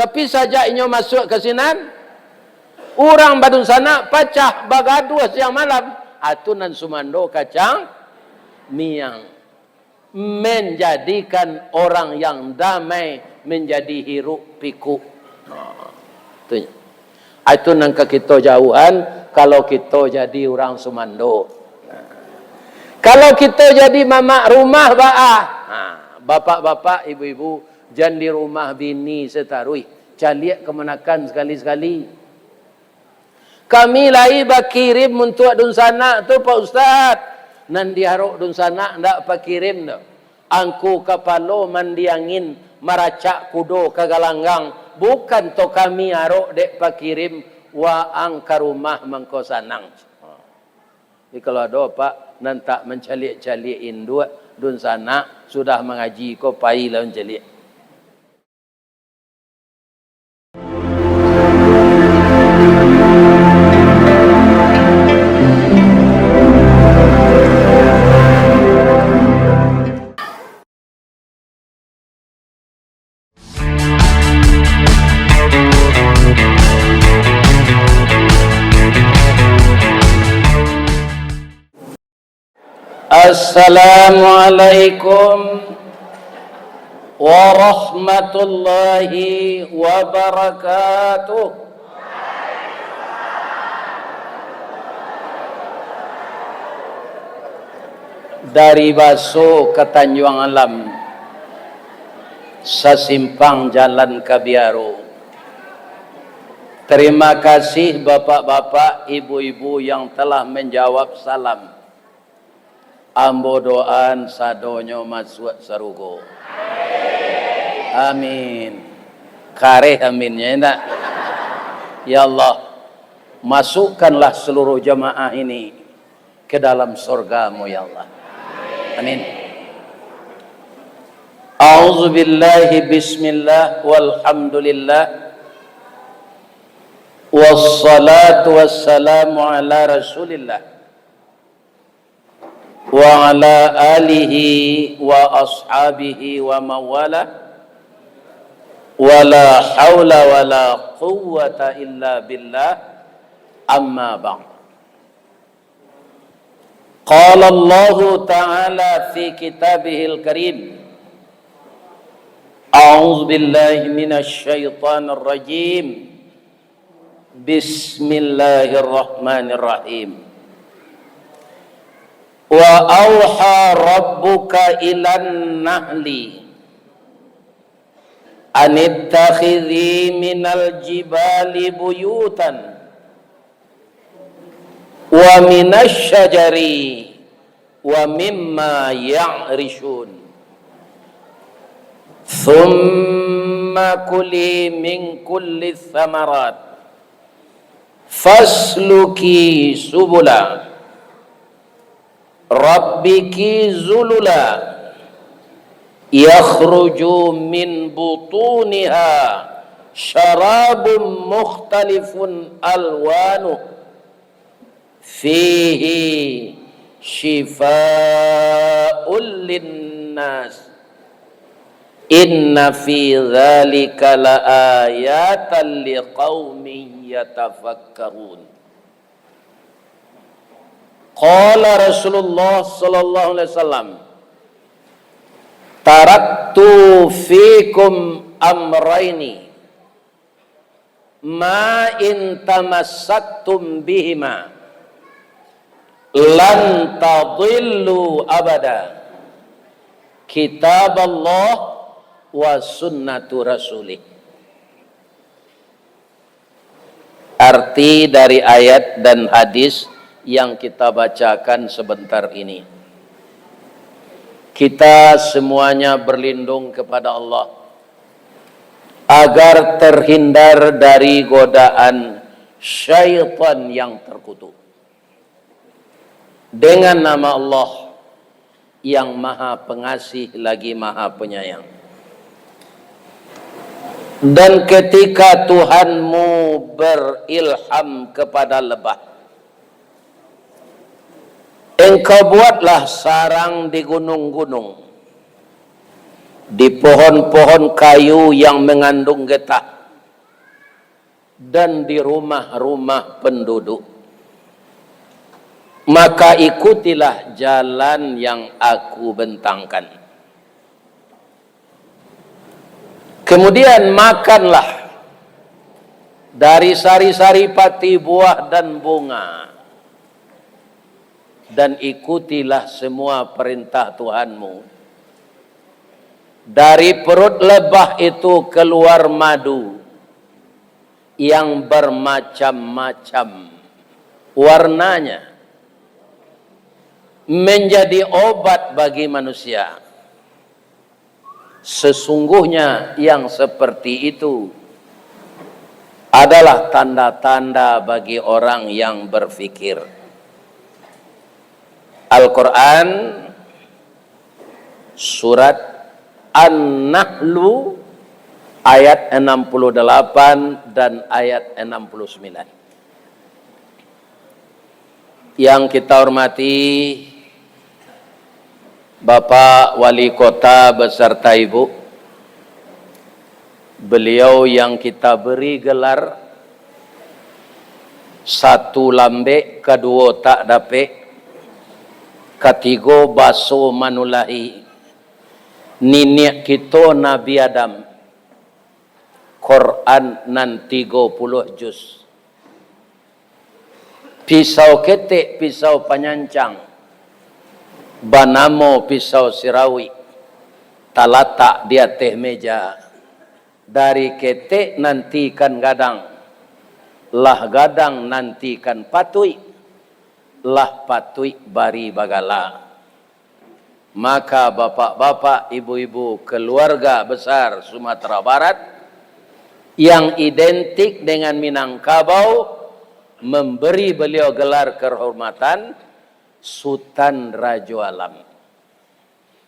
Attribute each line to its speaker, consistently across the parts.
Speaker 1: Tapi saja inyo masuk ke sinan, orang badun sana pacah bagaduh siang malam. Atunan sumando kacang miang. Menjadikan orang yang damai menjadi hiruk pikuk. Itu nangka kita jauhan kalau kita jadi orang sumando. Kalau kita jadi mamak rumah baah. Bapak-bapak, ibu-ibu, jangan di rumah bini setarui. Caliak kemenakan sekali-sekali. Kami lai bakirim untuk dun sana tu Pak Ustaz. Nan diharuk dun sana ndak pakirim dah. Angku kapalo mandiangin maracak kudo kagalanggang. Bukan to kami haruk dek pakirim wa angka rumah mangko sanang. Jadi kalau ada Pak nan tak mencalik-calikin dua dun sana sudah mengaji ko pai lawan calik. Assalamualaikum warahmatullahi wabarakatuh. Dari Baso ke Tanjung Alam, sesimpang jalan Kabiaro. Terima kasih bapak-bapak, ibu-ibu yang telah menjawab salam. Ambo doan sadonyo masuk sarugo. Amin. Kareh aminnya enggak? Ya Allah, masukkanlah seluruh jamaah ini ke dalam surga-Mu ya Allah. Amin. A'udzu billahi bismillah walhamdulillah wassalatu wassalamu ala Rasulillah wa ala alihi wa ashabihi wa mawala wala hawla wala quwwata illa billah amma ba'd. Qala Allah ta'ala fi kitabihil karim, a'udzu billahi minasy syaithanir rajim, bismillahirrahmanirrahim. Wa auha rabbuka ilan nahli anittakhidhi minal jibali buyutan wa minasy syajari wa mimma ya'rishun thumma kuli min kulli thamarat fasluki subula rabbiki zulula yakhruju min butuniha syarabun mukhtalifun alwanu fihi shifaa'un linnas inna fi dzalika laayatan liqaumin yatafakkarun. Qala Rasulullah sallallahu alaihi wasallam, taraktu fikum amraini ma in tamassaktum bihima lan tadillu abada, kitab Allah wa sunnatu rasulih. Arti dari ayat dan hadis yang kita bacakan sebentar ini, kita semuanya berlindung kepada Allah agar terhindar dari godaan syaitan yang terkutuk dengan nama Allah yang maha pengasih lagi maha penyayang. Dan ketika Tuhanmu berilham kepada lebah, engkau buatlah sarang di gunung-gunung, di pohon-pohon kayu yang mengandung getah, dan di rumah-rumah penduduk. Maka ikutilah jalan yang aku bentangkan. Kemudian makanlah dari sari-sari pati, buah dan bunga, dan ikutilah semua perintah Tuhanmu. Dari perut lebah itu keluar madu yang bermacam-macam warnanya, menjadi obat bagi manusia. Sesungguhnya yang seperti itu adalah tanda-tanda bagi orang yang berfikir. Al-Quran surat An-Nahlu ayat 68 dan ayat 69. Yang kita hormati Bapak Wali Kota beserta Ibu, beliau yang kita beri gelar satu lambe, kedua tak dape, ketiga baso manulahi, niniak kita Nabi Adam, Quran nan 30 juz, pisau ketek, pisau panyancang, banamo pisau sirawi, talatak di atas meja. Dari ketek nantikan gadang, lah gadang nantikan patui, lah patui bari bagala. Maka bapak-bapak, ibu-ibu, keluarga besar Sumatera Barat yang identik dengan Minangkabau memberi beliau gelar kehormatan Sultan Raja Alam.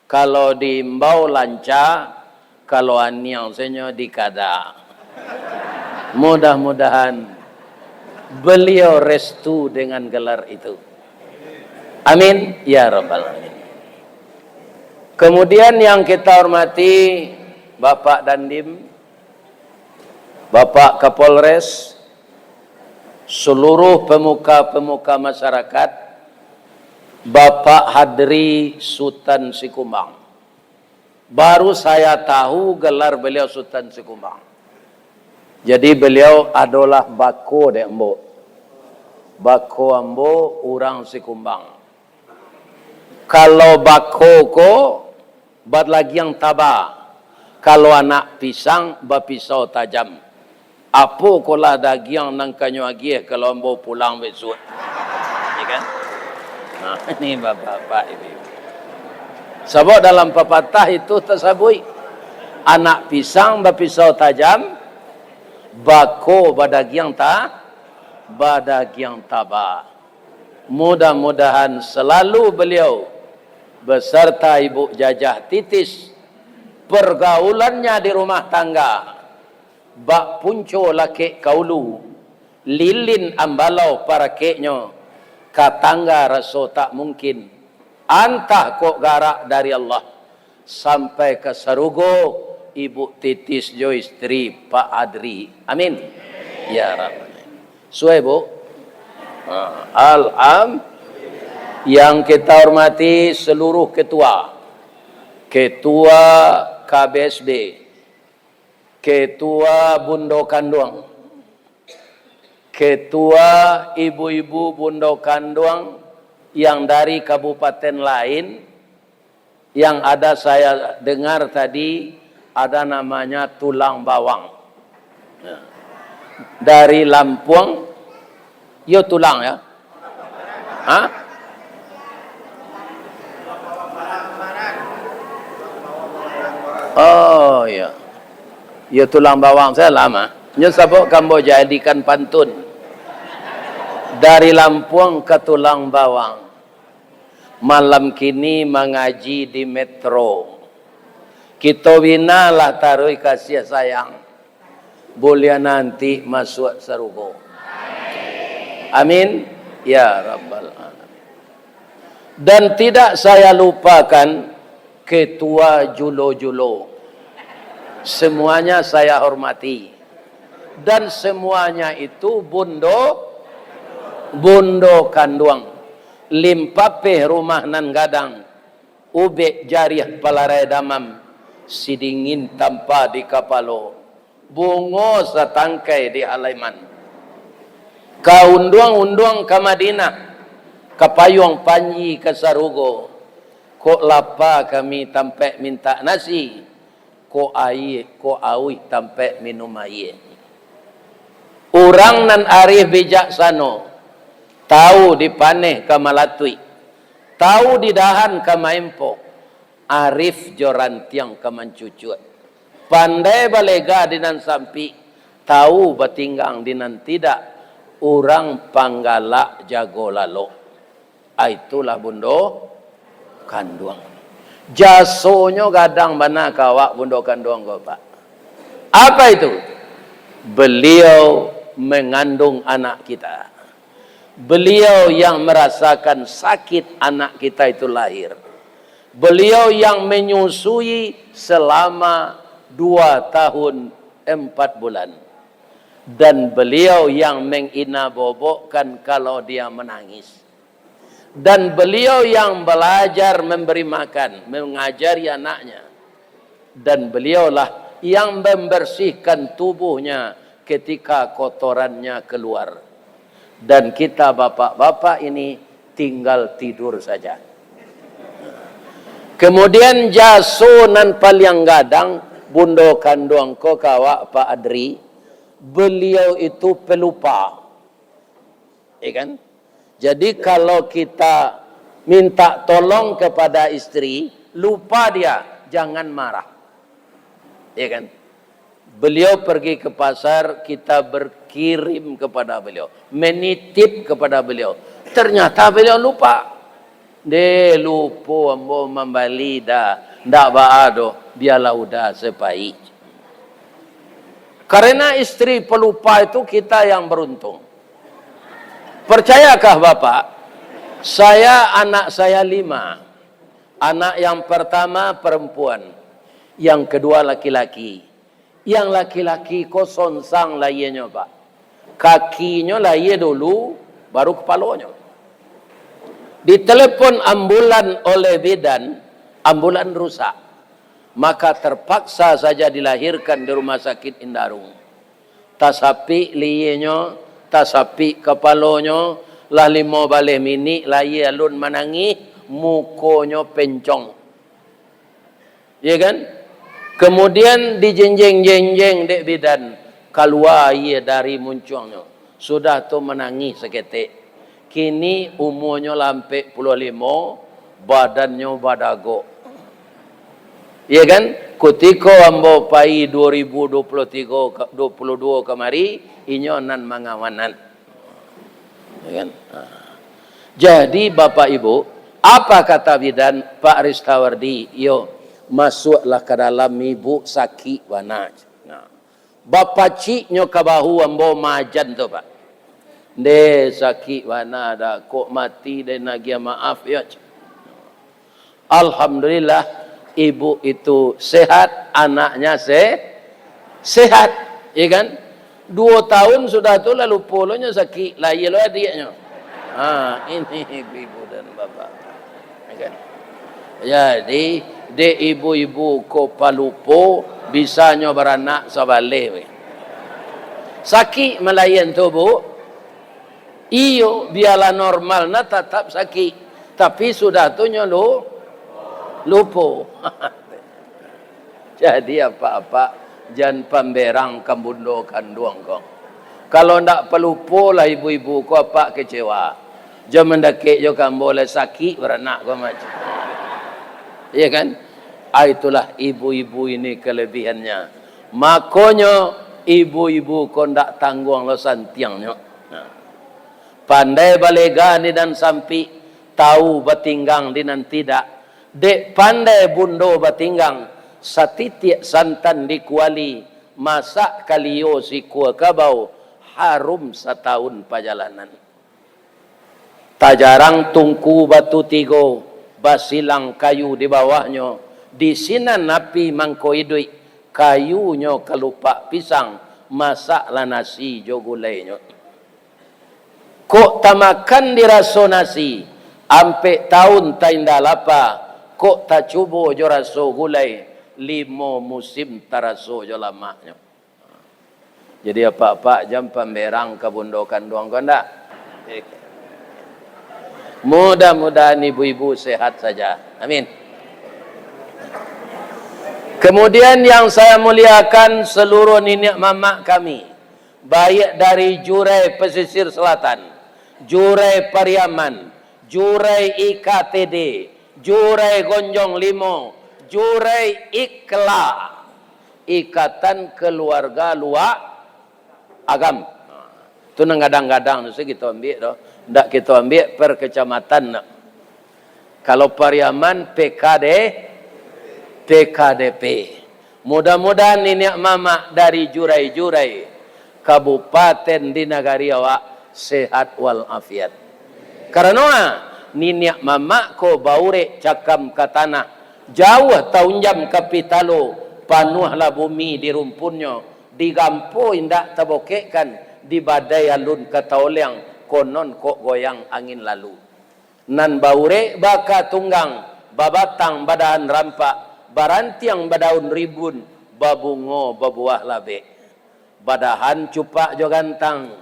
Speaker 1: Kalau di Mbau lanca, kalau aniang senyo di kada. Mudah-mudahan beliau restu dengan gelar itu. Amin ya rabbal alamin. Kemudian yang kita hormati Bapak Dandim, Bapak Kapolres, seluruh pemuka-pemuka masyarakat, Bapak Hadri Sultan Sikumbang. Baru saya tahu gelar beliau Sultan Sikumbang. Jadi beliau adalah bako de Ambo. Bako Ambo orang Sikumbang. Kalau bako ko bad lagi yang taba. Kalau anak pisang bapisau tajam. Apa kolah daging nang kanyo agi kalau Ambo pulang besok. Ya kan? Nah, ini bapak-bapak ibu. Sebab dalam pepatah itu tersabui, anak pisang berpisau tajam, bako badagiang badagiang taba. Mudah-mudahan selalu beliau beserta Ibu Jajah Titis, pergaulannya di rumah tangga, bak punco laki kaulu, lilin ambalau para keknya, katangga raso tak mungkin, antah kok garak dari Allah sampai ke sarugo Ibu Titis jo istri Pak Adri. Amin ya rabbal alamin. Suai Bu. Yang kita hormati seluruh ketua KBSD, ketua Bundo Kanduang, ketua ibu-ibu Bundo Kanduang yang dari kabupaten lain, yang ada saya dengar tadi ada namanya tulang bawang. Dari Lampung, yo tulang ya? Hah? Oh ya, yo tulang bawang saya lama. Nyesabok kamu jadikan pantun. Dari Lampung ke tulang bawang. Malam kini mengaji di metro. Kita binalah taruh kasih sayang. Boleh nanti masuk sarugo. Amin. Ya Rabbal Alamin. Dan tidak saya lupakan ketua julo-julo. Semuanya saya hormati. Dan semuanya itu bundo kanduang. Limpape rumah nan gadang. Ube jariah palarai damam. Sidingin tanpa di kapalo. Bungo satangkai di alaiman. Kaunduang-unduang ke Madinah. Kapayuang panji ke Sarugo. Kok lapa kami tampe minta nasi. Ko awi tampe minum air. Orang nan arif bijaksano. Tahu dipaneh ke Malatui. Tahu didahan ke Maempo. Arif jorantiang ke Mancucut. Pandai balega dinan sampi. Tahu batinggang dinan tidak. Orang panggalak jago lalo. Itulah bundo kanduang. Jasonyo gadang mana kawak bundo kanduang ko Pak. Apa itu? Beliau mengandung anak kita. Beliau yang merasakan sakit anak kita itu lahir. Beliau yang menyusui selama 2 tahun 4 bulan. Dan beliau yang menginabobokkan kalau dia menangis. Dan beliau yang belajar memberi makan, mengajari anaknya. Dan beliaulah yang membersihkan tubuhnya ketika kotorannya keluar. Dan kita bapak-bapak ini tinggal tidur saja. Kemudian jasunan paliang gadang, bundo kanduang ko kawak Pak Adri. Beliau itu pelupa. Kan? Jadi kalau kita minta tolong kepada istri, lupa dia, jangan marah. Ya kan? Beliau pergi ke pasar, kita berkirim kepada beliau, menitip kepada beliau. Ternyata beliau lupa. De lupo ambo membali dah, ndak baado, biarlah udah sepai. Karena istri pelupa itu kita yang beruntung. Percayakah Bapak? Anak saya 5. Anak yang pertama perempuan. Yang kedua laki-laki. Yang laki-laki kosong sang layenya Pak. Kakinya laye dulu, baru kepalanya. Ditelepon ambulan oleh bidan, ambulan rusak. Maka terpaksa saja dilahirkan di rumah sakit Indarung. Tasapi liyenya, tasapi kepalanya, lah 5 baleh mini, laye alun menangis, mukonyo pencong. Ya kan? Kemudian dijenjeng-jenjeng dek bidan, keluar ia dari munculnya. Sudah tu menangis seketik. Kini umurnya lampe 15, badannya badago. Ya kan? Ketika ambo pai 2023 22 kemari, inyo nan mangawanan. Ya kan? Jadi Bapak Ibu, apa kata bidan Pak Ristawardi? Yo, masuklah ke dalam ibu sakit wana. Nah, Bapak ciknya ke bahu ambo majan tu Pak. De sakit wana dah kok mati dan nagia maaf ya. Alhamdulillah. Ibu itu sehat, anaknya sehat, ya kan? 2 tahun sudah tu lalu polonya sakit, lain lah dia. Ini ibu dan bapak, ya kan? Jadi, de ibu-ibu ko palupo bisanya beranak sabale. Sakit melayan tu Bu, iyo biarlah normal, na tetap sakit, tapi sudah tu nyolo. Lupo. Jadi apa-apa jangan pemberang kambundo kanduang kong. Kalau ndak pelupo lah ibu-ibu ko apa kecewa. Jangan mendakik jo kan boleh sakit beranak ko macam. Iya kan? Itulah ibu-ibu ini kelebihannya. Makanya ibu-ibu ko ndak tanggung lo santiangnya. Pandai balegani dan sampi, tahu batinggang dinan tidak. Dek pandai bundo batinggang, satitiak santan dikuali, masak kalio si kuah kabau, harum setahun perjalanan. Tajarang tungku batu tigo, basilang kayu di bawahnya, di sinan napi mangko idui, kayunya kelupak pisang, masaklah nasi jo gulainya. Kok tamakan diraso nasi, ampe tahun ta indah lapa, kok tak cubo jo raso gulai, 5 musim taraso jo lamanya. Jadi apa-apa jam pemberang kebundokan doang kau ndak? Mudah-mudahan ibu-ibu sehat saja. Amin. Kemudian yang saya muliakan seluruh nenek mama kami, baik dari Jurai Pesisir Selatan, Jurai Pariaman, Jurai IKTD, Jurai Gonjong Limo, Jurai Ikla, Ikatan Keluarga Luar Agam. Itu ngadang-gadang tu kita ambil doh. Ndak kita ambil per kecamatan. Kalau Pariaman PKDP. Mudah-mudahan nenek mama dari jurai-jurai kabupaten di negari awak sehat walafiat. Karena nenek mama ko baure cakam ke tanah jauh tahun jam kapitalo panuhlah bumi di rumpunnya digampo indak tabokekkan di badai alun kataoliang konon kok goyang angin lalu. Nan baure baka tunggang babatang badahan rampak barantiang badaun ribun babungo babuah labe. Badahan cupak jo gantang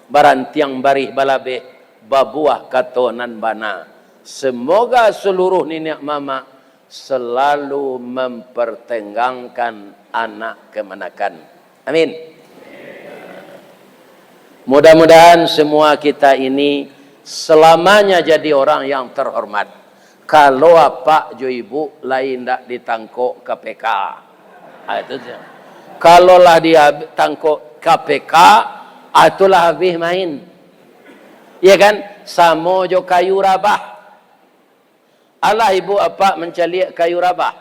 Speaker 1: barantiang barih balabe babuah katonan bana. Semoga seluruh nenek mama selalu mempertengangkan anak kemenakan. Amin. Mudah-mudahan semua kita ini selamanya jadi orang yang terhormat. Kalau apa jo ibu lain tak ditangkok KPK. Itu saja. Kalau lah dia tangkok KPK, itulah habis main. Ya kan? Samo jo kayu rabah. Allah ibu apa mencaliak kayu rabah.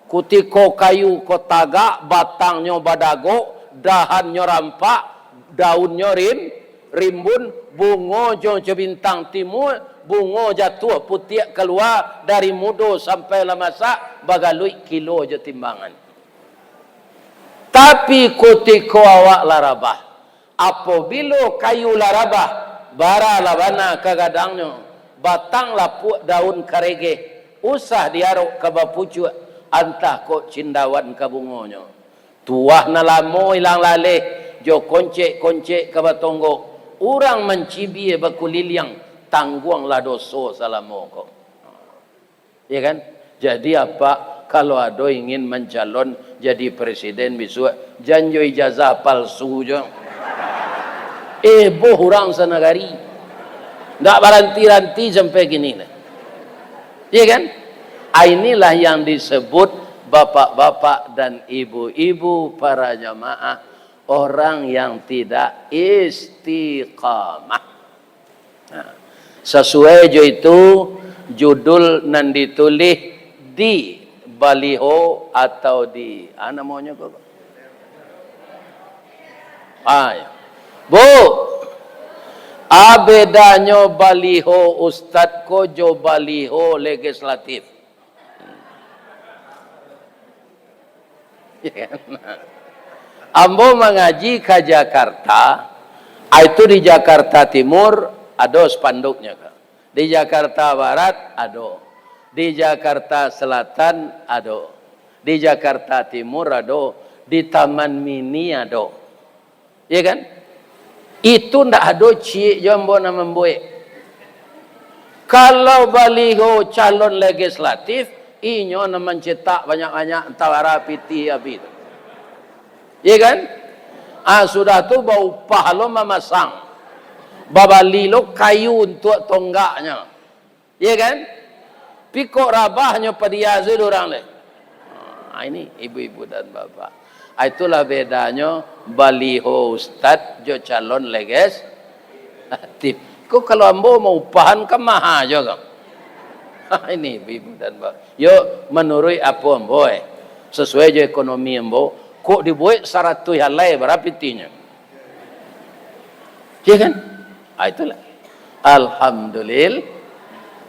Speaker 1: Kutiko kayu kotaga, batangnya badago, dahannya rampak, daunnya rimbun, bungo jo bintang timur, bungo jatuh putih keluar dari mudo sampai lamasak bagalui kilo jo timbangan. Tapi kutiko awak larabah, apabila kayu larabah bara labana kagadangnya batang lapuk daun karege usah diarok ke bapucu antah kok cindawan ke bungonya tuah na lamo ilang laleh jo koncek-koncek ke batonggo urang mencibi bakuliliang tangguanglah doso salamo kok. Ya kan? Jadi apa kalau ada ingin mencalon jadi presiden besok janjo ijazah palsu jo. Boh orang sanagari. Ndak baranti-ranti sampai gini. Ya kan? Inilah yang disebut bapak-bapak dan ibu-ibu para jamaah orang yang tidak istiqamah. Nah, sesuai jo itu judul nan ditulis di baliho atau di namanya kok. Ya. Bu, bedanya baliho ustad ko jo baliho legislatif. Ambo mengaji ke Jakarta, itu di Jakarta Timur ada spanduknya. Di Jakarta Barat ada, di Jakarta Selatan ada, di Jakarta Timur ada, di Taman Mini ada. Ya kan? Itu ndak ada cik jombo nama membuat. Kalau baliho calon legislatif, inyo na mencetak banyak-banyak tawara piti api. Ya kan? Sudah tu bau pahalo memasang. Babalilo kayu untuk tonggaknya. Ya kan? Pikok rabahnya padiazi orang le. Ini ibu-ibu dan bapak. Itulah bedanya baliho ustad jo calon legislatif. Kok kalau ambo mau upahan ke maha juga. Ini ibu dan bapak. Yo menurut apa ambo sesuai jo ekonomi ambo. Kok dibuat 100 halai berapa itinya? Ya kan? Itulah.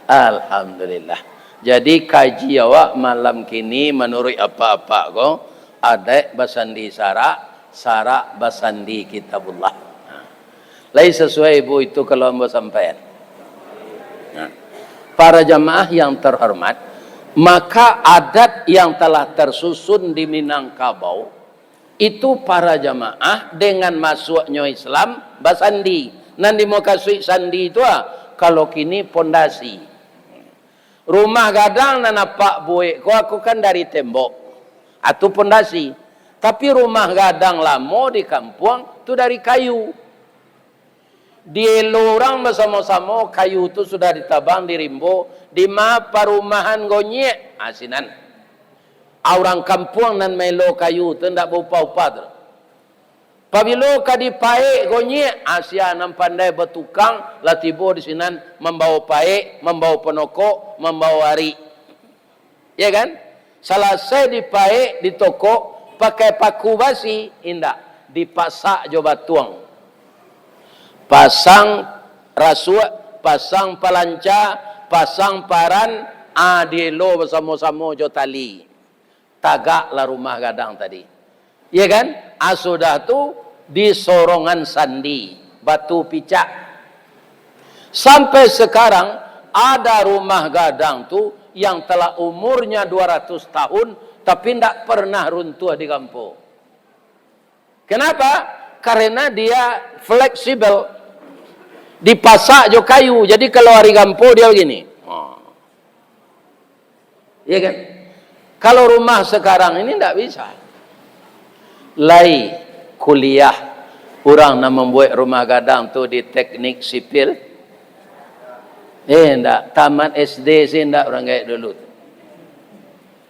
Speaker 1: Alhamdulillah. Jadi kaji awak malam kini menurut apa-apa kok. Ada basandi sara sarak basandi kitabullah. Lain sesuai ibu itu kalau mau sampaikan. Para jamaah yang terhormat, maka adat yang telah tersusun di Minangkabau itu para jamaah dengan masuknya Islam basandi. Nanti mau kasih sandi itu kalau kini pondasi. Rumah gadang dan apa buik aku kan dari tembok atau pondasi. Tapi rumah gadang lama di kampung itu dari kayu. Di orang bersama-sama kayu itu sudah ditabang di rimbo di perumahan gonyek asinan. Orang kampung nan melo kayu tu ndak berupa-upa tu. Pabilo kadi pae gonyek Asia nan pandai bertukang latibo di sinan membawa pae, membawa penokok, membawa ari. Ya kan? Selesai di pae di toko pakai paku basi indah dipasak jo batuang. Pasang rasuak, pasang palanca, pasang paran, adilo bersama-sama jo tali. Tagaklah rumah gadang tadi. Ya kan? Sudah tu di sorongan sandi, batu picak. Sampai sekarang ada rumah gadang tu yang telah umurnya 200 tahun tapi tidak pernah runtuh di kampung. Kenapa? Karena dia fleksibel. Dipasak jo kayu. Jadi kalau hari kampung dia begini. Ya kan? Kalau rumah sekarang ini tidak bisa. Lai kuliah orang nak membuat rumah gadang tu di teknik sipil. Enggak, tamat SD sih enggak orang kayak dulu.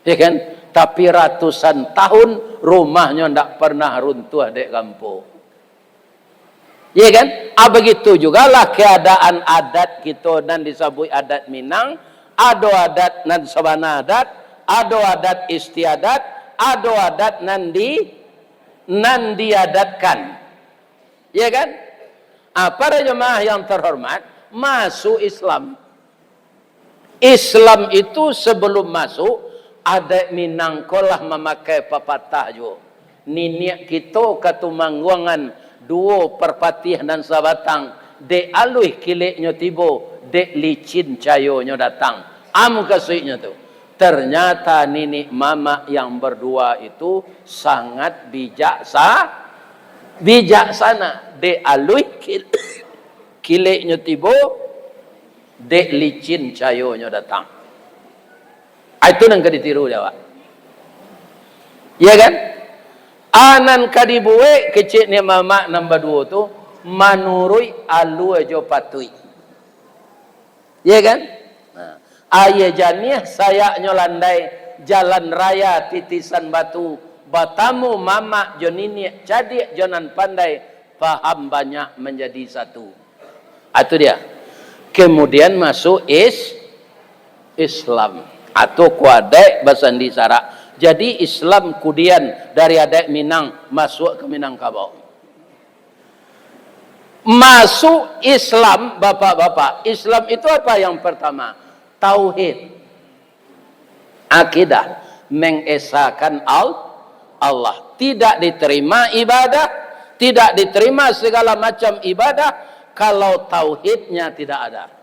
Speaker 1: Ya kan? Tapi ratusan tahun rumahnya enggak pernah runtuh di kampung. Ya kan? Begitu jugalah keadaan adat kita dan disebut adat Minang. Ada adat nan sabana adat, ada adat istiadat, ada adat nan diadatkan. Ya kan? Para jemaah yang terhormat, masuk Islam. Islam itu sebelum masuk, adat Minang kolah memakai pepatah jo. Niniak kita katumangguangan dua perpatihan dan sabatang. Dek aluih kileknya tibo, dek licin cayonya datang. Amu kasihnya tu. Ternyata nini mama yang berdua itu sangat bijaksana. Dek aluih kileknya tibo, dek licin cayonya datang. Itu yang ditiru dia, Pak. Ya kan? Anan kadibuwe keciknya mama nombor 2 tu manurui alu aja patui. Ya kan? Ayah janiah saya nyolandai jalan raya titisan batu. Batamu mama jonini jadi jonan pandai paham banyak menjadi satu. Itu dia. Kemudian masuk Islam atau kuadai basandi sarak. Jadi Islam kemudian dari adat Minang masuk ke Minangkabau. Masuk Islam, bapak-bapak. Islam itu apa yang pertama? Tauhid. Akidah. Mengesahkan Allah. Tidak diterima ibadah. Tidak diterima segala macam ibadah. Kalau tauhidnya tidak ada.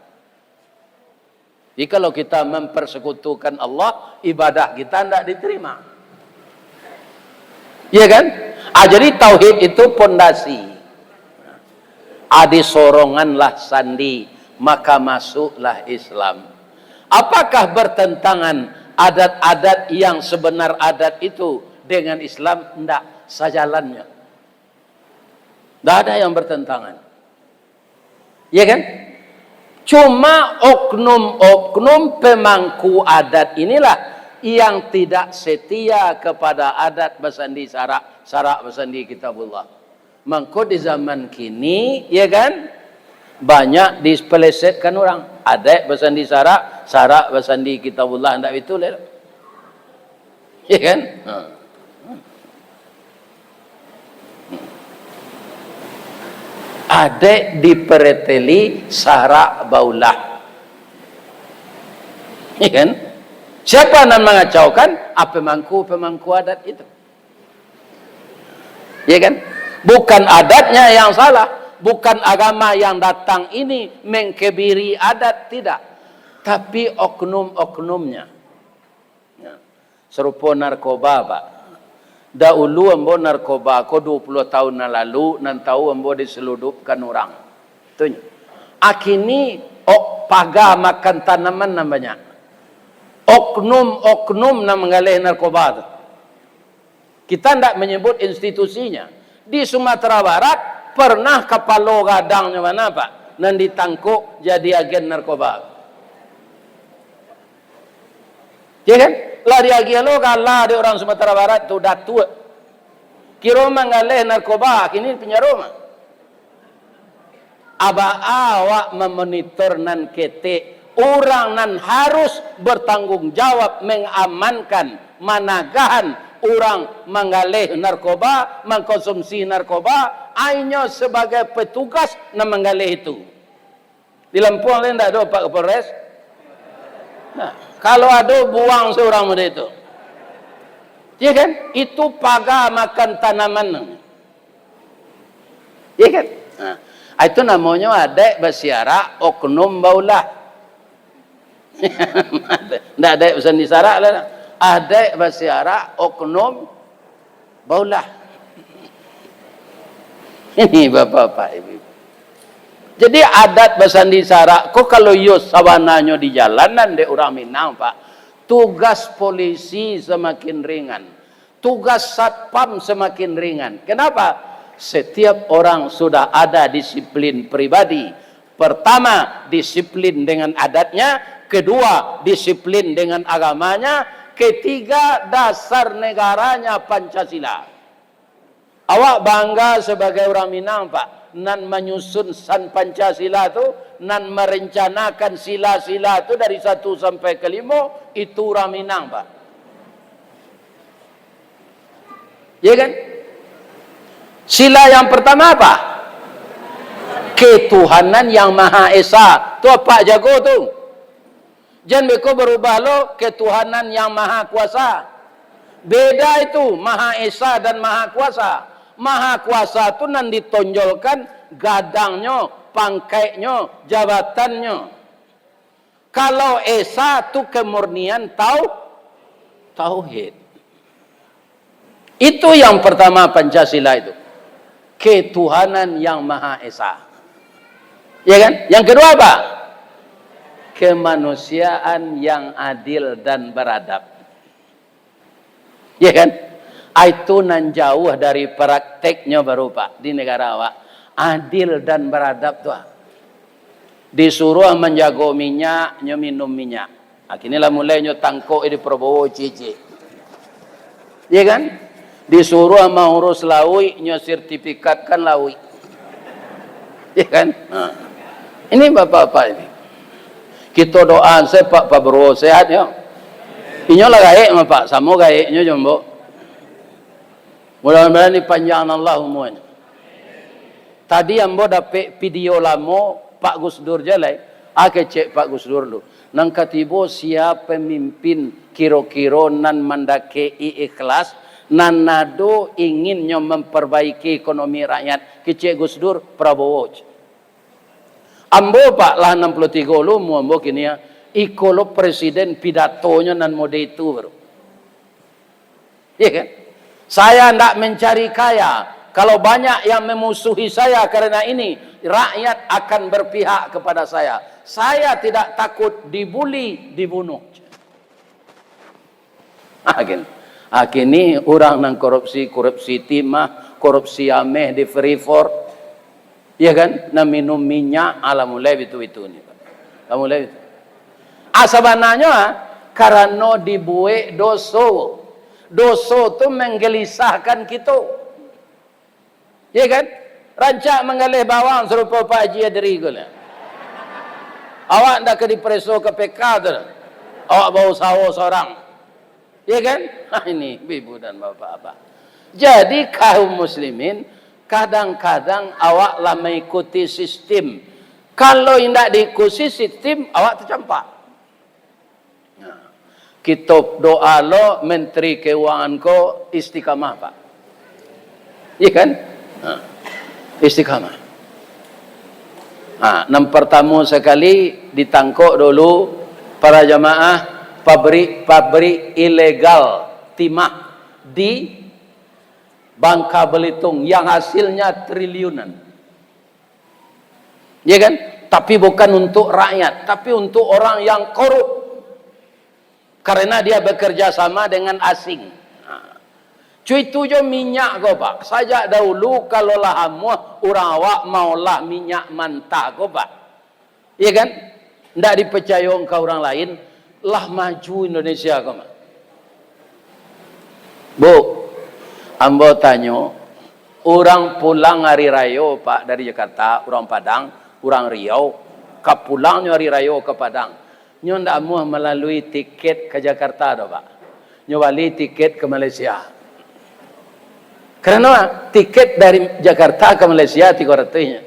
Speaker 1: Jadi kalau kita mempersekutukan Allah, ibadah kita tidak diterima. Iya kan? Jadi tauhid itu pondasi. Disoronganlah sandi, maka masuklah Islam. Apakah bertentangan adat-adat yang sebenar adat itu dengan Islam? Tidak, sejalannya. Tidak ada yang bertentangan. Iya kan? Cuma oknum-oknum pemangku adat inilah yang tidak setia kepada adat basandi sarak basandi kitabullah. Mangko di zaman kini, ya kan, banyak dispelesetkan orang. Adat basandi sarak basandi kitabullah, hendak itu lah. Ya kan? Adek dipereteli sarak baulah. Ya kan? Siapa yang mengacaukan? Pemangku adat itu. Ya kan? Bukan adatnya yang salah, bukan agama yang datang ini mengkebiri adat, tidak. Tapi oknum-oknumnya. Ya. Serupa narkoba, Pak. Dahulu ambo narkoba ko 20 tahun lalu nan tahu ambo diseludupkan orang. Tuh. Akini paga makan tanaman namanya. Oknum-oknum nam mengalih narkoba tu. Kita tidak menyebut institusinya. Di Sumatera Barat pernah kepala gadangnya mana Pak? Nan ditangkuk jadi agen narkoba. Ya kan? Lah dia gelo kalah di orang Sumatera Barat tu dah tua. Kira mengalih narkoba kini penjara. Aba awak memonitor nan ketik orang nan harus bertanggung jawab mengamankan managahan orang mengalih narkoba, mengkonsumsi narkoba, hanya sebagai petugas yang mengalih itu. Di Lampung lain tak ada Pak Kapolres. Nah, kalau ada buang seorang muda itu, ya kan? Itu paga makan tanaman. Ya kan? Nah, itu namanya ada basiara oknum baulah. Tidak ada pesan disarak lah. Ada basiara oknum baulah. Ini bapak-bapak ibu. Jadi adat basandi sarak kok kalau yo sawananya di jalanan de orang Minang Pak. Tugas polisi semakin ringan. Tugas satpam semakin ringan. Kenapa? Setiap orang sudah ada disiplin pribadi. Pertama, disiplin dengan adatnya. Kedua, disiplin dengan agamanya. Ketiga, dasar negaranya Pancasila. Awak bangga sebagai orang Minang Pak. Nan menyusun San Pancasila itu, nan merencanakan sila-sila itu dari 1 sampai ke 5, itu orang Minang Pak. Ya kan? Sila yang pertama apa? Ketuhanan yang Maha Esa. Tu apa jago tu? Jangan beko berubah lo ketuhanan yang Maha Kuasa. Beda itu Maha Esa dan Maha Kuasa. Maha Kuasa itu nan ditonjolkan gadangnya, pangkainya, jabatannya. Kalau Esa itu kemurnian tauhid. Itu yang pertama Pancasila itu. Ketuhanan yang Maha Esa. Ya kan? Yang kedua apa? Kemanusiaan yang adil dan beradab. Ya kan? Itu nan jauh dari prakteknya baru Pak di negara awak. Adil dan beradab tuh. Disuruh menjago minyak, nyo minum minyak. Akhirnya mulai nyo tangkuk di Prabowo cici. Ya kan? Disuruh mengurus laui, nyo sertifikatkan laui. Ya kan? Nah. Ini bapak-bapak ini. Kita doa Pak Prabowo sehat ya. Inyo lah gaik Pak, sama gaiknya jombo. Mudah-mudahan dipanjangkan Allah umurnya. Tadi ambo dapat video lama Pak Gus Dur jalai. Ake cek Pak Gus Dur dulu. Nang katibo siapa pemimpin kiro-kiro nan mandakei ikhlas, nan nado inginnya memperbaiki ekonomi rakyat. Kecek Gus Dur Prabowo. Ambo Pak lah 63 lu mu ambo kini ya. Ikolo presiden pidatonya nan mode itu baru. Iya kan? Saya tidak mencari kaya. Kalau banyak yang memusuhi saya karena ini, rakyat akan berpihak kepada saya. Saya tidak takut dibuli, dibunuh. Kini orang nang korupsi timah, korupsi ameh di Freeport, ya kan? Nang minum minyak, ala mulai itu nih, ala mulai itu. Asabananya karena dibuat doso. Doso itu menggelisahkan kita. Ya kan? Rancak mengalih bawang serupa Pak Haji Adri gula. Awak ndak ke dipreso ke PK tu. Awak bau sawo seorang. Ya kan? Nah, ini ibu dan bapak-bapak. Jadi kaum muslimin kadang-kadang awak lah mengikuti sistem. Kalau tidak diikuti sistem, awak tercampak. Kita doa lo Menteri Keuangan ko istiqamah Pak. Iya kan? Istiqamah. Yang pertama sekali ditangkap dulu para jamaah pabrik ilegal timah di Bangka Belitung yang hasilnya triliunan. Ya kan? Tapi bukan untuk rakyat, tapi untuk orang yang korup. Karena dia bekerja sama dengan asing. Cuy tu jo minyak ko pak. Sajak dahulu kalau lah amuah orang awak maulah minyak mentah ko pak. Iya kan? Ndak dipercaya ke orang lain. Lah maju Indonesia ko pak. Bu, ambo tanya, orang pulang hari raya pak dari Jakarta, orang Padang, orang Riau, kapulangnya hari raya ke Padang. Nyo ndak amuah melalui tiket ke Jakarta do pak. Nyo balik tiket ke Malaysia. Karena tiket dari Jakarta ke Malaysia 300-nya.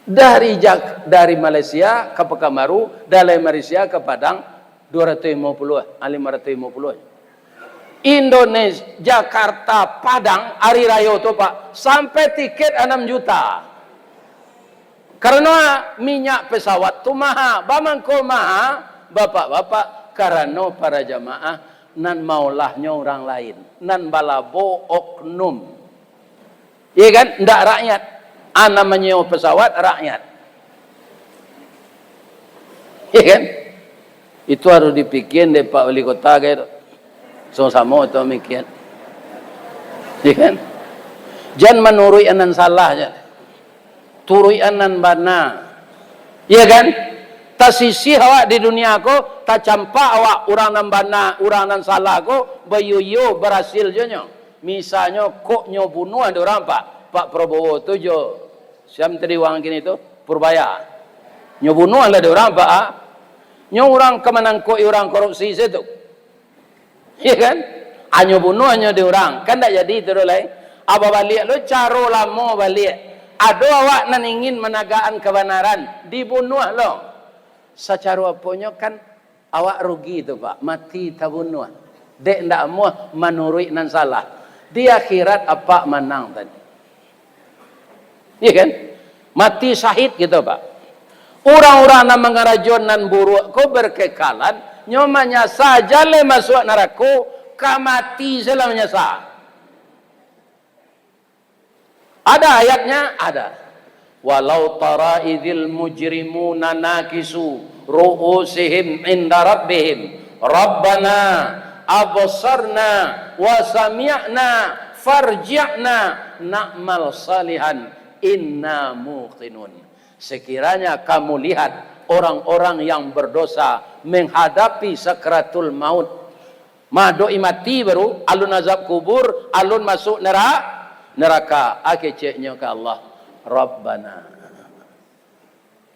Speaker 1: Dari Malaysia ke Pekanbaru, dari Malaysia ke Padang 250, 550. Indonesia, Jakarta, Padang, hari raya itu Pak, sampai tiket 6 juta. Karena minyak pesawat itu mahal, bamangko mahal, bapak-bapak, karena para jamaah nan maulahnya orang lain, nan balabo oknum, iya kan? Ndak rakyat, namanya pesawat rakyat, iya kan? Itu harus dipikir deh Pak Wali Kota gitu, sama-sama itu mikir, iya kan? Jangan menurut anan salah aja, turui anan bana, iya kan? Tak sisi awak di dunia ko, tak campak awak orang nan bana, orang nan salah ko, bayuyo berhasil jonyo. Misalnya kok nyo bunuh ada orang Pak Prabowo tu jo, siam tadi wang kini tu Purbaya, nyo bunuh ada orang Pak, nyo orang kemenang ko orang korupsi situ, iya kan? Nyo bunuh nyo di orang, kan tak jadi terus lain. Apa balik lo caro lama balik, ada awak nan ingin menagaan kebenaran, dibunuh lo. Secara apanya kan awak rugi itu Pak, mati tabunuh. Dek ndak muah menurut nan salah. Di akhirat apa menang tadi? Iya kan? Mati syahid gitu Pak. Orang-orang yang mengarajon nan buruk ko berkekalan, nyomanya saja le masuk neraka, kamati selamanya sah. Ada ayatnya? Ada. Walau tara idzil mujrimuna nakisu ru'usihim inda rabbihim rabbana absarna wa sami'na farji'na na'mal salihan inna muqinun. Sekiranya kamu lihat orang-orang yang berdosa menghadapi sakratul maut, madoi mati baru alun azab kubur, alun masuk neraka akeceknya ke Allah, Rabbana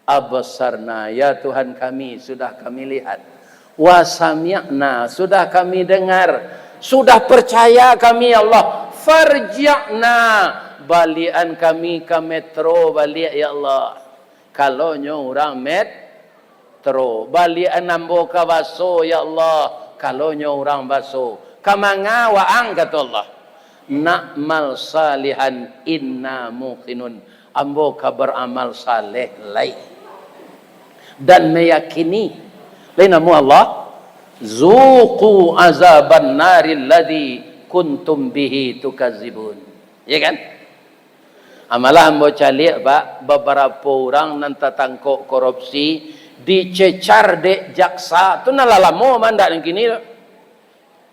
Speaker 1: absarna, ya Tuhan kami sudah kami lihat, wa sami'na sudah kami dengar, sudah percaya kami Allah, farji'na balian kami ke metro balik ya Allah. Kalau nyo orang metro balian nambo ke baso ya Allah. Kalau nyo orang baso kamanga waang kata Allah, na'mal salihan inna muqinun, ambo ka beramal saleh lain dan meyakini lain namu Allah, zuqu azaban naril ladzi kuntum bihi tukazibun, ya kan? Amalah ambo calik Pak, beberapa orang nan tatangkok korupsi dicecar dek jaksa tu nalalamo mandak kini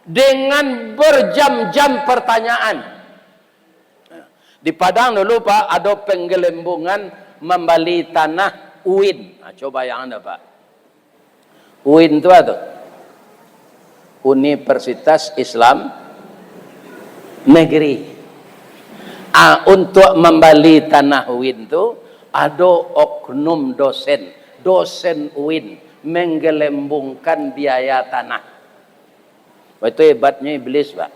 Speaker 1: dengan berjam-jam pertanyaan. Di Padang dulu Pak ada penggelembungan membeli tanah UIN. Coba yang Anda Pak. UIN itu apa? Universitas Islam Negeri. Untuk membeli tanah UIN itu ada oknum dosen UIN menggelembungkan biaya tanah. Itu hebatnya iblis Pak.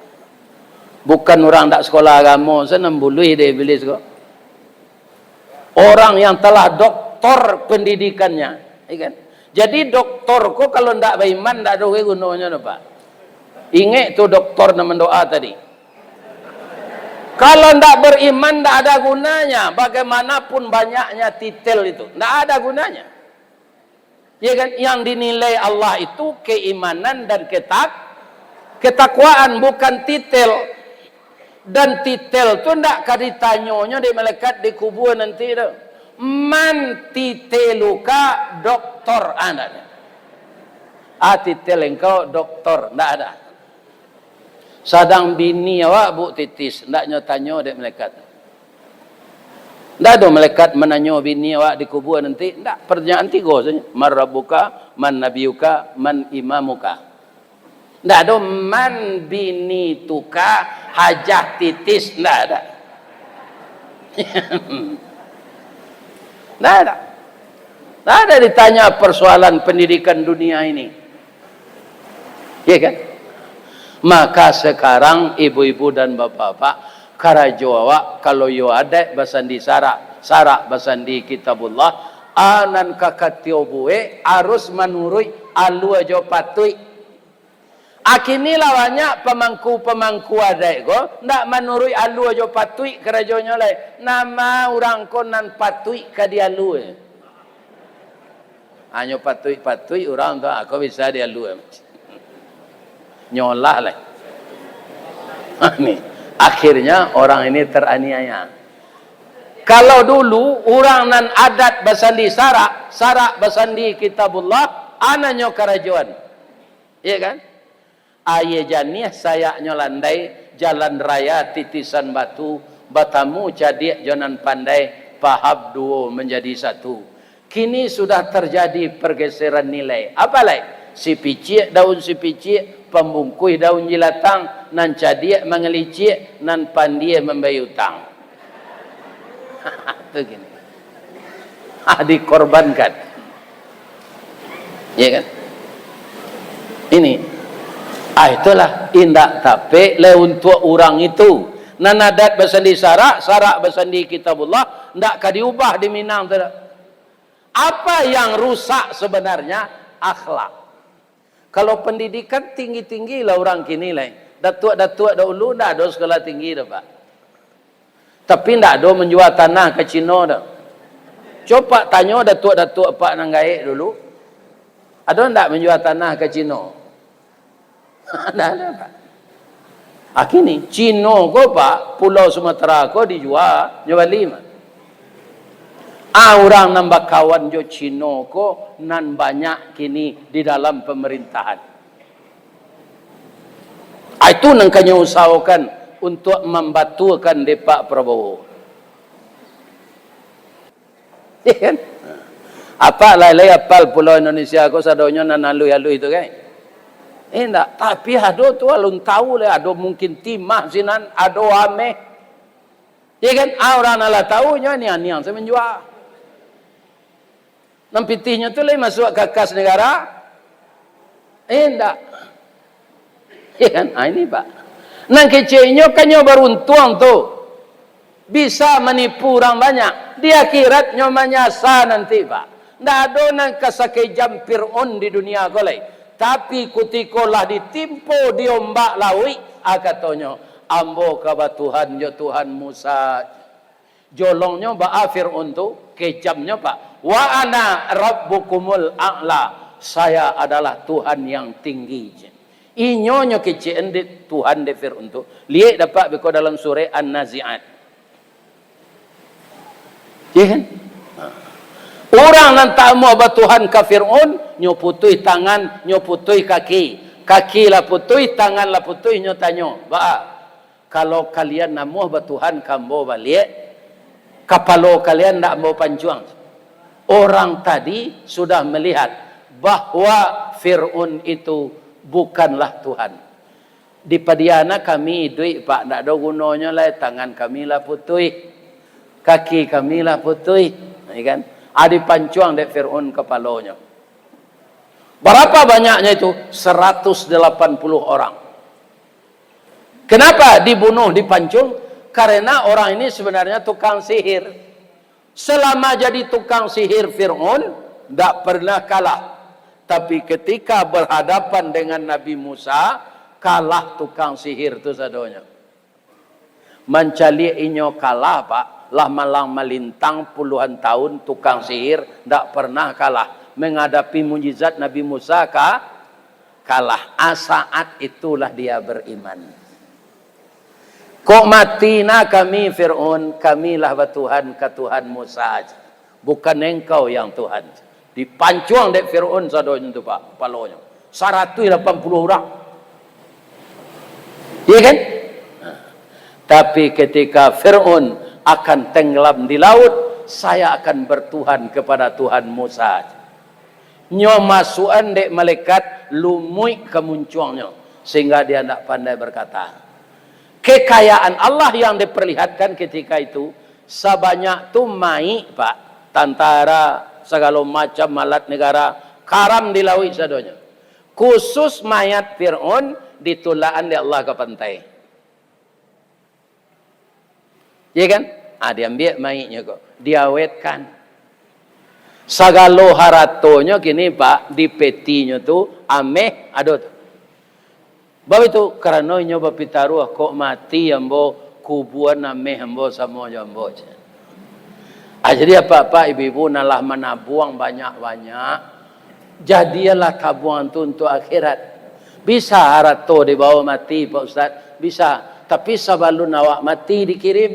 Speaker 1: Bukan orang tak sekolah agama, saya nembului dia iblis kok. Orang yang telah doktor pendidikannya, kan? Jadi doktor kok kalau ndak beriman ndak ada gunanya Pak. Ingat tu doktor nama doa tadi. Kalau tidak beriman, tidak ada gunanya. Bagaimanapun banyaknya titel itu, tidak ada gunanya. Ya kan? Yang dinilai Allah itu keimanan dan ketakwaan, bukan titel. Dan titel itu tidak kaditanyanya di malaikat di kubur nanti itu. Man titeluka doktor anda. Titel engkau doktor, tidak ada. Sadang bini awak bu titis, ndaknya tanya dek malaikat. Ndak ada malaikat menanya bini awak di kubur nanti, ndak, pertanyaan tiga saja. Man rabbuka, man nabiyuka, man imamuka. Ndak ada man bini tuka, hajah titis, ndak ada. Ndak ada. Ndak ada ditanya persoalan pendidikan dunia ini. Ya kan? Maka sekarang ibu-ibu dan bapak-bapak, karajo awak kalau yo ada basandi sarak basandi kitabullah, anan kakatio buwe harus menurut alu aja patui. Akini lawannya pemangku ada go, ndak menurut alu aja patui karajonya lai. Nama orang konan patui kadia alu. Hanya patui orang tu aku bisa dia alu. Nyolah lah. Nih, akhirnya orang ini teraniaya. Kalau dulu orang nan adat basandi sarak basandi kitabullah, anaknya karajuan. Iya kan? Aye janiah saya nyolandai jalan raya titisan batu, batamu jadi jonan pandai, pahab duo menjadi satu. Kini sudah terjadi pergeseran nilai. Apa lai? Si picik, daun si picik, pembungkui daun jilatang, nan cadia mengelicik, nan pandai membayar utang. Itu gini. Dikorbankan. Ya kan? Ini. Itulah indak tapi le untuk orang itu. Nan adat basandi sarak basandi kitabullah, ndak ka diubah di Minang tidak. Apa yang rusak sebenarnya? Akhlak. Kalau pendidikan tinggi-tinggi lah orang kini lah. Datuk-datuk dahulu dah ada sekolah tinggi dah Pak. Tapi tak ada menjual tanah ke Cina dah. Coba tanya datuk-datuk Pak Nanggaik dulu. Ada tak menjual tanah ke Cina? Tak ada Pak. Kini Cina ko Pak, Pulau Sumatera ko dijual, jual 5. Orang nambah kawan jo Cina ko nan banyak kini di dalam pemerintahan. Itu nang kanya usahakan untuk membatukan de Pak Prabowo. Ya kan? Apa lai apal pulau Indonesia ko sadonya nan alu-alu itu kan? Enggak, tapi ada tu alun tahu le, ada mungkin timah sinan, ada ame. Ya kan? Orang ala tahu nya ni yang saya menjual. Nampitihnya tu lagi masuk ke kas negara. Enggak. Ya kan? Ini Pak. Nang kecilnya kanyo beruntung tu. Bisa menipu orang banyak. Di akhirat nyo menyasa nanti Pak. Ndak ada nang kasake jampir on di dunia golai. Tapi kutikolah ditimpo diombak lawi. Akatonyo. Ambo kaba Tuhan jo Tuhan Musa. Jolongnya ba Fir'aun tu. Kejamnya Pak. Wa ana rabbukumul a'la. Saya adalah Tuhan yang tinggi. Inyonyo kecil di Tuhan de Fir'aun tu. Lihat dapat beko dalam surah An-Nazi'at. Ya kan? Orang nan tak mau Tuhan ka Fir'aun, nyo putui tangan, nyo putui kaki. Kaki lah putui, tangan lah putui, nyo tanyo. Kalau kalian namuh Tuhan kambo balik, kapalo kalian nak mau panjuang. Orang tadi sudah melihat bahwa Fir'aun itu bukanlah Tuhan. Di Padiana kami duit Pak, tak ada gunanya lah, tangan kami lah putui, kaki kami lah putui, kan? Adi pancuang dek Fir'aun kepalanya. Berapa banyaknya itu? 180 orang. Kenapa dibunuh, dipancung? Karena orang ini sebenarnya tukang sihir. Selama jadi tukang sihir Fir'aun, tidak pernah kalah. Tapi ketika berhadapan dengan Nabi Musa, kalah tukang sihir itu sadonya. Mencali inyo kalah pak. Lah malang melintang puluhan tahun tukang sihir tidak pernah kalah. Menghadapi mujizat Nabi Musa kalah. Saat itulah dia beriman. Kok matina kami Fir'aun, kamilah Tuhan ke Tuhan Musa. Bukan engkau yang Tuhan. Dipancuang dek Fir'aun sadonya itu pak, palonya. 180 orang. Iya kan? Tapi ketika Fir'aun akan tenggelam di laut, saya akan bertuhan kepada Tuhan Musa. Nyo masukan dek malaikat lumui kemuncuangnya sehingga dia tidak pandai berkata. Kekayaan Allah yang diperlihatkan ketika itu sebanyak tu mai pak, tentara segala macam alat negara karam di laut sadonya. Khusus mayat Fir'aun ditulaan di Allah ke pantai. Ya kan? Diambil mayatnya kok. Diawetkan. Sagalo haratonya kini pak, di petinya tu, ameh, aduh tu. Bawa itu, karena nyoba pitaruh, kok mati ambo, kubuan ameh ambo, sama ambo. Jadi apa-apa ibu-ibu nalah menabuang banyak-banyak. Jadilah tabungan tu untuk akhirat. Bisa harato dibawa mati Pak Ustaz? Bisa. Tapi sebelum awak mati dikirim.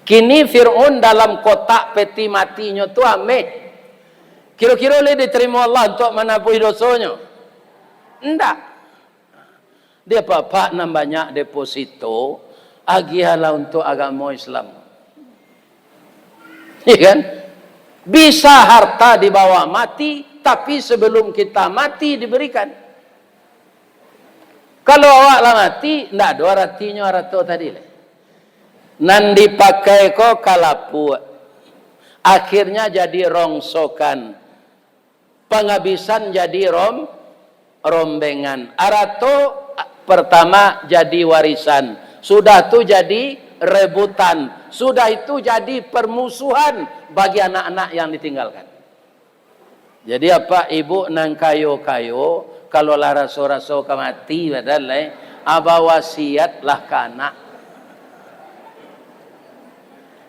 Speaker 1: Kini Fir'aun dalam kotak peti matinya tu ameh. Kira-kira boleh diterima Allah untuk menabui dosanya? Enggak. Dia apa nak banyak deposito, agihalah untuk agama Islam. Ya kan? Bisa harta dibawa mati, tapi sebelum kita mati diberikan. Kalau awaklah mati, enggak ada artinya arato tadi lah. Nan dipakai kok kalapu. Akhirnya jadi rongsokan. Penghabisan jadi rombengan. Arato pertama jadi warisan. Sudah tu jadi rebutan. Sudah itu jadi permusuhan bagi anak-anak yang ditinggalkan. Jadi apa ibu nang kayo-kayo kalau lah raso-raso kemati padahal aba wasiat lah ke anak.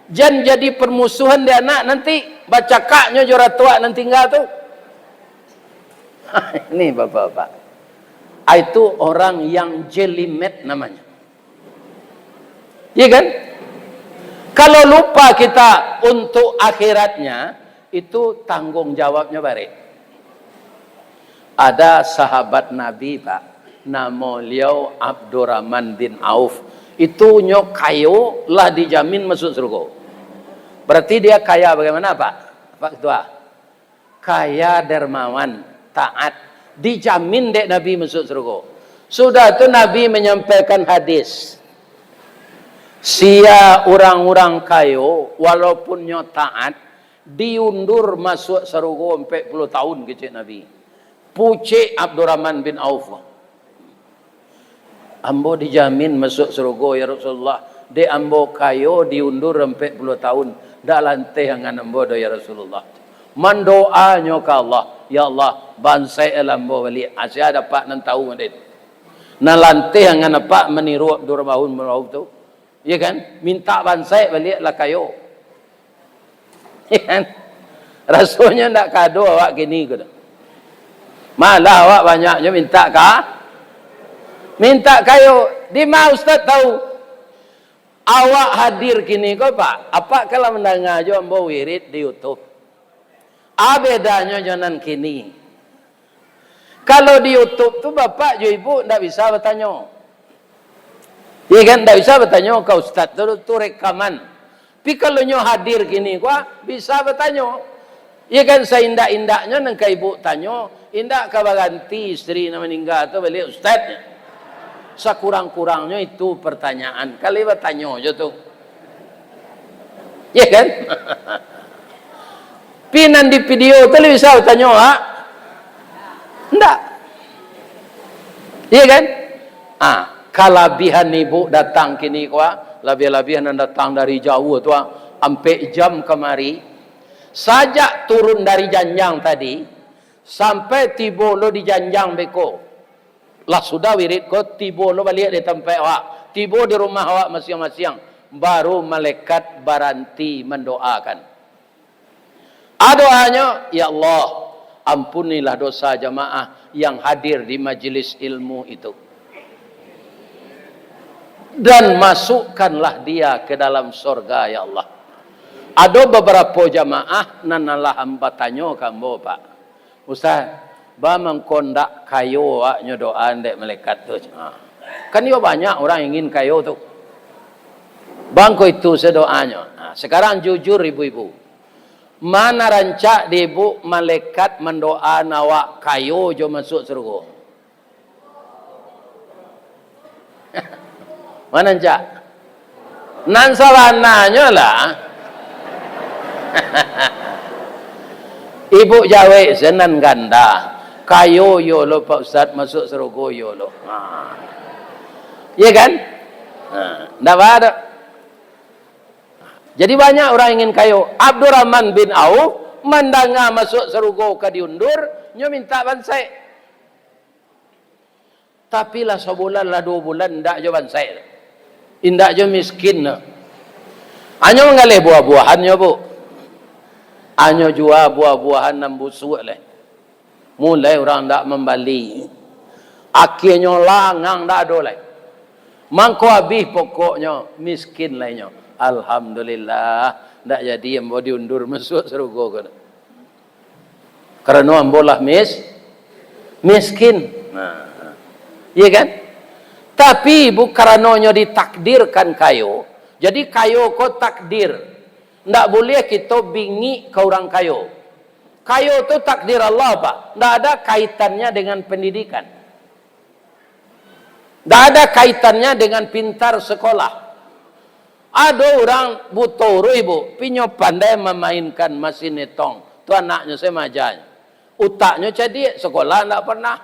Speaker 1: Jan jadi permusuhan di anak nanti baca kaknya jora tua nanti tinggal tu. Ini bapak-bapak. Itu orang yang jelimet namanya. Iya kan? Kalau lupa kita untuk akhiratnya, itu tanggung jawabnya baik. Ada sahabat Nabi pak, nama beliau Abdurrahman bin Auf. Itu nyok kayo lah dijamin masuk surga. Berarti dia kaya bagaimana pak? Pak Ketua? Kaya dermawan, taat. Dijamin dek Nabi masuk surga. Sudah itu Nabi menyampaikan hadis. Sia orang-orang kayo walaupun nyo taat diundur masuk surga 40 tahun kecil Nabi. Pucik Abdurrahman bin Auf. Ambo dijamin masuk surga ya Rasulullah. De ambo kayo diundur 40 tahun. Dak lantai dengan ambo do ya Rasulullah. Mendoanya ke Allah, ya Allah, bansai ambo balik. Asyik dapat nan tahu ndet. Nan lantai dengan apa meniru Abdurrahman bin Auf tu. Ya kan? Minta bansai balik lah kayo. Ya kan? Rasanya ndak kado awak gini gitu. Malah awak banyaknya minta minta kayo. Di mana Ustaz tahu? Awak hadir kini kok pak? Apa kalau mendengar jo ambo wirid di YouTube? Bedanya jangan kini. Kalau di YouTube tu bapak jo ibu ndak bisa bertanya. Ya kan ndak bisa bertanya ke Ustaz tu rekaman. Tapi kalau nyo hadir kini kok bisa bertanya. Ya kan seindak-indaknya nang ke ibu tanya, indak ka ganti istri na meninggal tu balik Ustaz. Sekurang-kurangnya itu pertanyaan. Kali bertanya aja tuh. Ya kan? Pinan di video tu bisa bertanya, ha? Enggak. Iya kan? Kalabihan ibu datang kini kuah, lebih-lebihan datang dari jauh tu, sampai jam kemari. Sajak turun dari janjang tadi, sampai tiba lo di janjang beko. Lah sudah wirid ko tibo lo balik di tempat awak tiba di rumah awak masing-masing, baru malaikat baranti mendoakan. Doanya, ya Allah, ampunilah dosa jamaah yang hadir di majelis ilmu itu. Dan masukkanlah dia ke dalam surga, ya Allah. Ada beberapa jamaah nanalah hamba tanya kambo Pak. Ustaz, ba mengkondak kayo waknya doa ndek malaikat tu. Kan yo banyak orang ingin kayo tu. Bangko itu sedoanya. Sekarang jujur ibu-ibu. Mana rancak di ibu malaikat mendoa nawak kayo jo masuk surga? Mana rancak? Nan salah nanya lah. Ibu Jawa senan ganda. Kayo yo lo Pak Ustaz masuk surga yo lo. Iya kan? Ndak ada. Jadi banyak orang ingin kayo. Abdurrahman bin Auf mendengar masuk surga ke diundur, nyo minta bansai. Tapi lah sebulan lah 2 bulan ndak jo bansai. Indak jo miskin. Anyo mengalih buah-buahannya bu. Anyo jual buah-buahan nan busuk leh. Mulai orang ndak membali. Akhirnya langang ndak ada leh. Mangko habis pokoknya miskin lainnya. Alhamdulillah ndak jadi ambo diundur masuk surga kan. Karena ambo lah miskin. Iya kan? Tapi bu karenanya ditakdirkan kayo. Jadi kayo ko takdir. Ndak boleh kita bingi ke orang kayo. Kayo itu takdir Allah Pak. Ndak ada kaitannya dengan pendidikan. Ndak ada kaitannya dengan pintar sekolah. Ada orang buta ibu, pinyo pandai memainkan mesin netong. Tu anaknya semajanya. Utaknya jadi sekolah enggak pernah.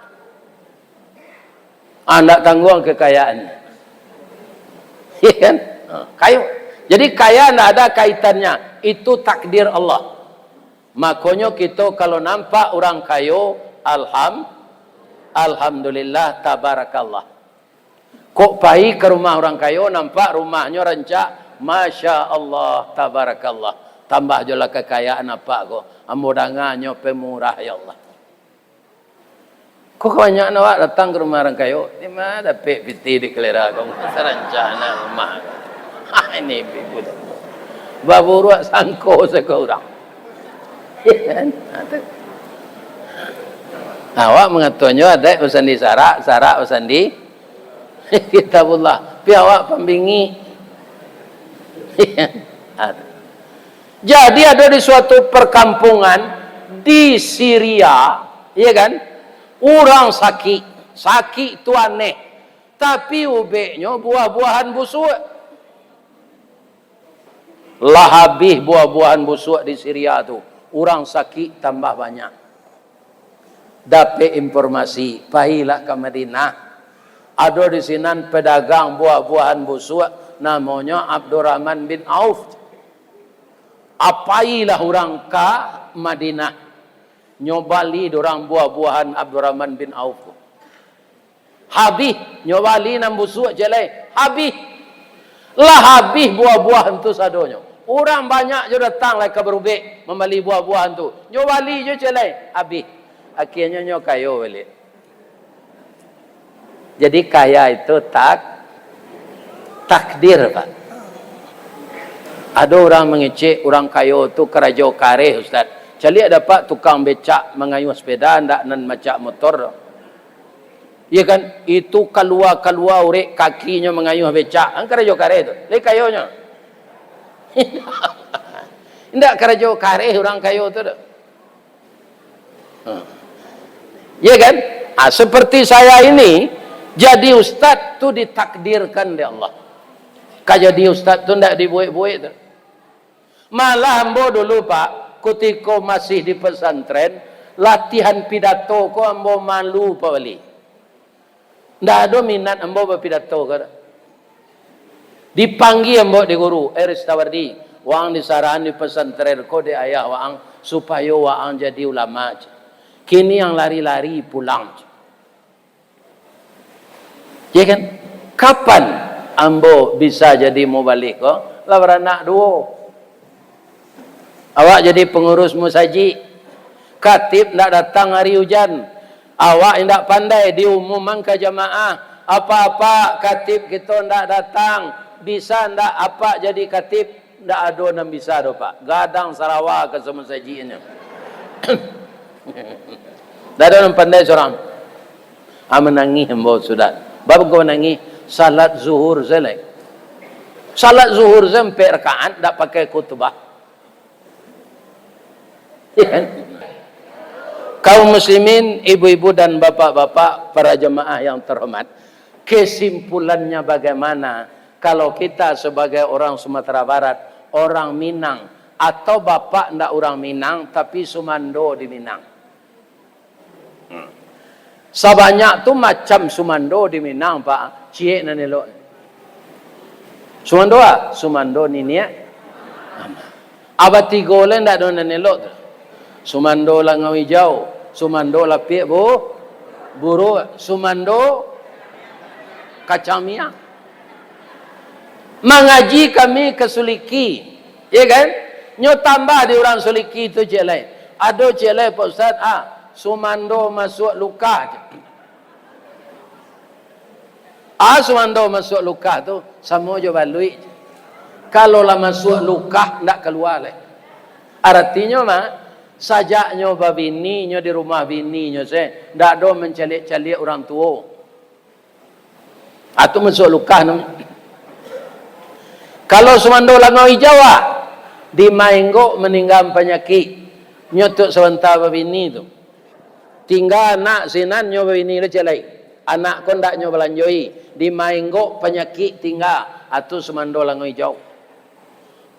Speaker 1: Enggak tanggung kekayaannya. Iya kan? Kayu. Jadi kaya enggak ada kaitannya. Itu takdir Allah. Makanya kita kalau nampak orang kayu, alhamdulillah tabarakallah. Kok pai ke rumah orang kayu, nampak rumahnya rancak, Masya Allah, tabarakallah. Tambah jelah kekayaan apa kok. Amudangannya pemurah ya Allah. Kok banyak awak datang ke rumah orang kayu, di mana ada piti di kelera kau, serancana rumah. Ini ibu. Baburu sangko sekorang. Awak mengaturnya ada usan di sarak usan di kitabullah. Piawak pembingi. Jadi ada di suatu perkampungan di Syria, iya kan? Orang sakit itu aneh. Tapi ubeknya buah-buahan busuk. Lah habis buah-buahan busuk di Syria tu. Orang sakit tambah banyak. Dapat informasi, pahilah ke Madinah. Ada di sini pedagang buah-buahan busuk namanya Abdurrahman bin Auf. Apailah orang ke Madinah nyobali dorang buah-buahan Abdurrahman bin Auf. Habis nyobali nam busuk jelai. Habis lah habis buah-buahan tu sadonya. Orang banyak je datang lah ke berubek membeli buah-buahan tu. Nyobali je jelai. Habis. Akhirnya nyo kayo balik. Jadi kaya itu takdir Pak. Ada orang mengecek orang kaya itu keraja kareh Ustaz. Cali dapat tukang becak mengayuh sepeda ndak nan macak motor. Ya kan? Itu keluar urek kakinya mengayuh becak. Kan keraja kareh itu. Le kayonya. Ndak keraja kareh orang kaya itu dah. Ya kan? Seperti saya ini jadi ustaz tu ditakdirkan oleh Allah. Kalau jadi ustaz tu ndak dibuik-buik tu. Malah ambo dulu Pak, ketika masih di pesantren, latihan pidato ko ambo malu Pak Wali. Ndak ada minat ambo berpidato kada. Dipanggil ambo di guru, Ristawardi, wang disaran di pesantren ko di ayah wang supaya wang jadi ulama. Kini yang lari-lari pulang. Ya kan? Kapan ambo bisa jadi mubalik kok, lah beranak dua. Awak jadi pengurus musaji, katib ndak datang hari hujan, awak ndak pandai diumumkan ke jamaah, apa-apa katib kita ndak datang, bisa ndak apa jadi katib, ndak ada yang bisa do Pak. Gadang Sarawak ke musajinya. Ndak ada yang pandai seorang. Menangis hamba sudah. Bab kau menangis salat zuhur selesai. Salat zuhur sampai rakaat ndak pakai khutbah. Ya kan? Kaum muslimin, ibu-ibu dan bapak-bapak, para jemaah yang terhormat, kesimpulannya bagaimana kalau kita sebagai orang Sumatera Barat, orang Minang, atau bapak ndak orang Minang tapi Sumando di Minang. Sebanyak tu macam Sumando di Minang Pak, cie nanelo. Sumando Sumando ni ni. Abati gole ndak do nanelo. Sumando la ngau hijau, Sumando la piek buru, Sumando kacang miang. Mengaji kami ke Suliki, ya kan? Nyo tambah di orang Suliki itu jelek. Ada jelek Pak Ustaz, Sumando masuk luka. Sumando masuk luka tu sama je balui. Kalau lah masuk luka ndak keluar leh. Artinya mah sajaknya babini nyo di rumah bini nyo ndak do mencalik-calik orang tua. Atau masuk luka namanya. Kalau Sumando langau hijau di Maenggo meninggal penyakit nyotok sebentar babini tu. Tinggal anak sinan nyo babini le celai. Anak kon dak nyo belanjoi. Di Maenggo penyakit tinggal atau Sumando langau hijau.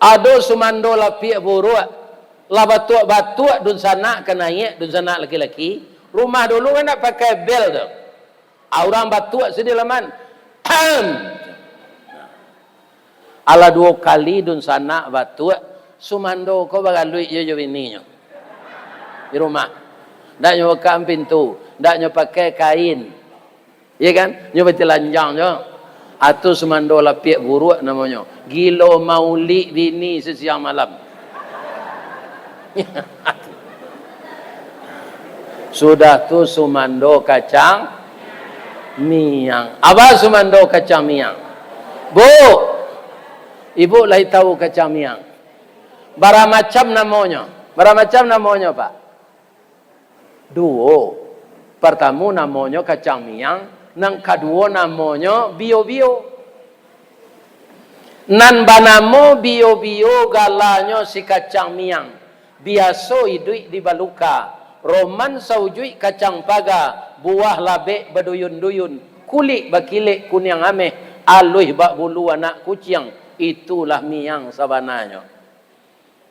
Speaker 1: Ado Sumando lapiak buruk. La batuk-batuk dun sana kenaik dun sana laki-laki. Rumah dulu kan nak pakai bel tu. Orang batuk sedih laman. Ala 2 kali dun sana batuk, Sumando kau bagalui je bininya. Di rumah. Ndak nyo buka pintu, ndak nyo pakai kain. Ya kan? Nyo bertelanjang je. Atau Sumando lapiak buruk namanya. Gilo mauli bini sesiang malam. Sudah tu Sumando kacang miang. Apa Sumando kacang miang? Bu, ibu lah tahu kacang miang. Bara macam namanya. Bara macam namanya Pak. 2. Pertama namanya kacang miang. Nang kedua namanya bio-bio. Nan banamo bio-bio galanya si kacang miang. Biasa hidup di baluka. Roman saujui kacang paga. Buah labek berduyun-duyun. Kulit bakilik kunyang ameh. Aluih bak bulu anak kucing. Itulah miang sabananya.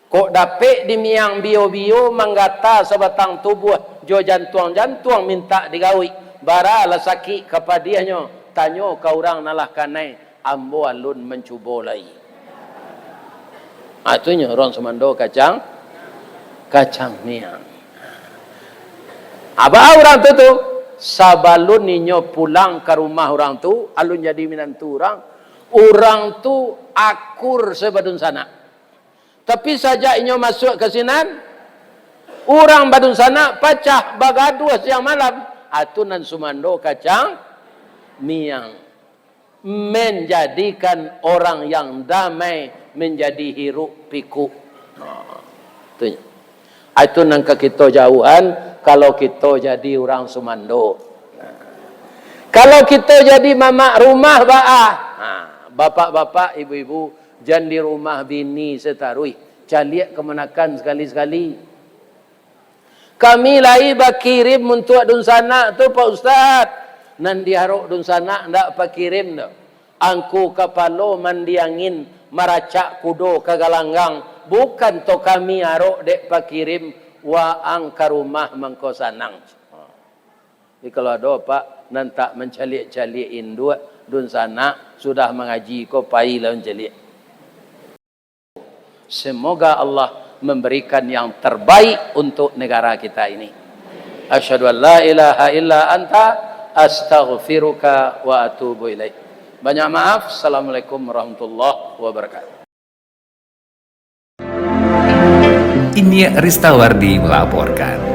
Speaker 1: Kok dapet di miang bio-bio manggata sebatang tubuh. Jo jantuang-jantuang minta digawi. Bara lah sakit kepadianya. Tanya ke orang nalah kanai. Ambo alun mencuba lagi. Itunya orang Sumando kacang miang. Apa orang tu? Sabalun ninyo pulang ke rumah orang tu, alun jadi minantu orang. Orang tu akur sebadun sana. Tapi saja inyo masuk ke sinan, orang badun sana pacah bagaduh siang malam. Atunan Sumando kacang miang. Menjadikan orang yang damai menjadi hiruk pikuk. Itu nangka kita jauhan kalau kita jadi orang Sumando. Kalau kita jadi mamak rumah bapak-bapak, ibu-ibu, jangan di rumah bini setarui. Caliak kemenakan sekali-sekali. Kami lai bakirim untuk dun sana tu Pak Ustaz. Nan diharuk dun sana ndak pakirim dah. Angku kapalo mandiangin maracak kudo kagalanggang. Bukan to kami haruk dek pakirim wa ang karumah mangko sanang. Jadi kalau ada Pak nan tak mencalik-calik induk dun sana sudah mengaji ko pai lawan calik. Semoga Allah memberikan yang terbaik untuk negara kita ini. Asyhadu an la ilaha illa anta astaghfiruka wa atubu ilaik. Banyak maaf. Assalamualaikum warahmatullahi wabarakatuh.
Speaker 2: Ini Ristawardi melaporkan.